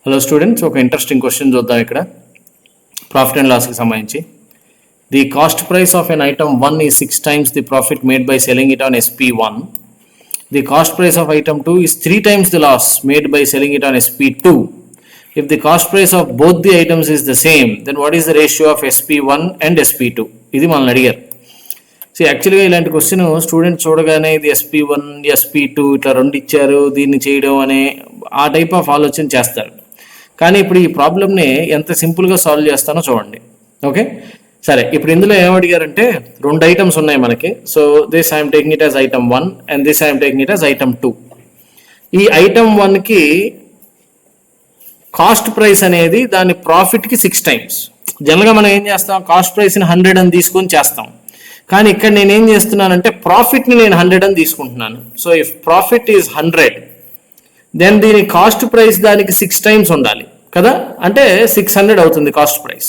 Hello students, ఒక interesting question చూద్దాం. ఇక్కడ ప్రాఫిట్ అండ్ లాస్కి సంబంధించి the cost price of an item 1 is 6 times the profit made by selling it on SP1. The cost price of item 2 is 3 times the loss made by selling it on SP2. If the cost price of both the items is the same, then what is the ratio of SP1 and SP2? ఇది మనల్ని అడిగారు. So యాక్చువల్గా ఇలాంటి question student చూడగానే ఇది SP1 SP2 ఇట్లా రెండు ఇచ్చారు దీన్ని చేయడం అనే ఆ టైప్ ఆఫ్ ఆలోచన చేస్తారు. కానీ ఇప్పుడు ఈ ప్రాబ్లమ్ని ఎంత సింపుల్గా సాల్వ్ చేస్తానో చూడండి. ఓకే, సరే. ఇప్పుడు ఇందులో ఏమడిగారంటే రెండు ఐటమ్స్ ఉన్నాయి మనకి. So this I'm taking it as item 1 and this I'm taking it as item 2. ఈ ఐటమ్ 1కి కాస్ట్ ప్రైస్ అనేది దాని ప్రాఫిట్కి 6 times. జనరల్గా మనం ఏం చేస్తాం, కాస్ట్ ప్రైస్ని 100 అని తీసుకొని చేస్తాం. కానీ ఇక్కడ నేను ఏం చేస్తున్నానంటే ప్రాఫిట్ని నేను 100 అని తీసుకుంటున్నాను. So if profit is 100, then దీని కాస్ట్ ప్రైస్ దానికి 6 times ఉండాలి కదా, అంటే 600 అవుతుంది కాస్ట్ ప్రైస్.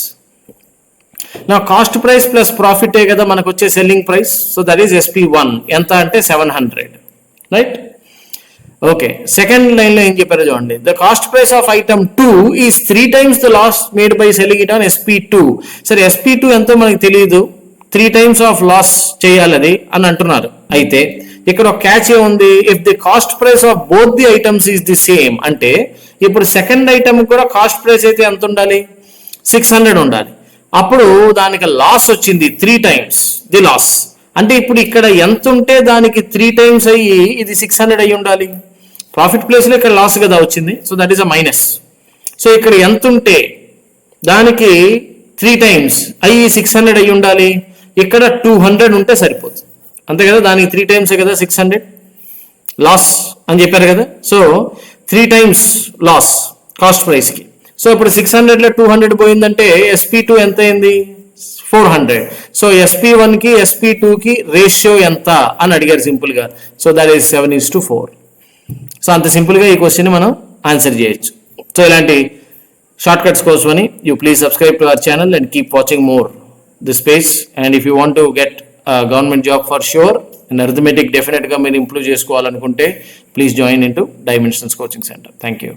నా కాస్ట్ ప్రైస్ ప్లస్ ప్రాఫిటే కదా మనకు వచ్చే selling price. So that is SP1 ఎంత అంటే 700, రైట్? ఓకే, సెకండ్ లైన్లో ఏం చెప్పారో చూడండి. The cost price of item 2 is 3 times the loss made by selling it on SP2. సరే, SP2 ఎంతో మనకు తెలియదు, 3 times ఆఫ్ లాస్ చేయాలి అది అని అంటున్నారు. అయితే ఇక్కడ ఒక క్యాచ్ ఏముంది, if the cost price of both the items is the same అంటే ఇప్పుడు సెకండ్ ఐటమ్ కూడా కాస్ట్ ప్రైస్ అయితే ఎంత ఉండాలి, 600 ఉండాలి. అప్పుడు దానికి లాస్ వచ్చింది 3 times ది లాస్. అంటే ఇప్పుడు ఇక్కడ ఎంత ఉంటే దానికి 3 times అయ్యి ఇది 600 అయ్యి ఉండాలి. ప్రాఫిట్ ప్లేస్లో ఇక్కడ లాస్ కదా వచ్చింది, so that is a minus. So ఇక్కడ ఎంత ఉంటే దానికి 3 times అయ్యి 600 అయ్యి ఉండాలి. ఇక్కడ 200 ఉంటే సరిపోతుంది, అంతే కదా. దానికి 3 times కదా 600 లాస్ అని చెప్పారు కదా. సో 3 times లాస్ కాస్ట్ ప్రైస్కి. సో ఇప్పుడు 600లో 200 పోయిందంటే SP2 ఎంత అయింది, 400. సో SP1కి SP2కి రేషియో ఎంత అని అడిగారు సింపుల్గా. So that is 7:4. సో అంత సింపుల్గా ఈ క్వశ్చన్ మనం ఆన్సర్ చేయొచ్చు. సో ఇలాంటి షార్ట్ కట్స్ కోసమని you please subscribe to our channel and keep watching more the space. And if you want to get government job for sure and arithmetic డెఫినెట్గా మీరు improve చేసుకోవాలనుకుంటే please join in to dimensions coaching centre. Thank you.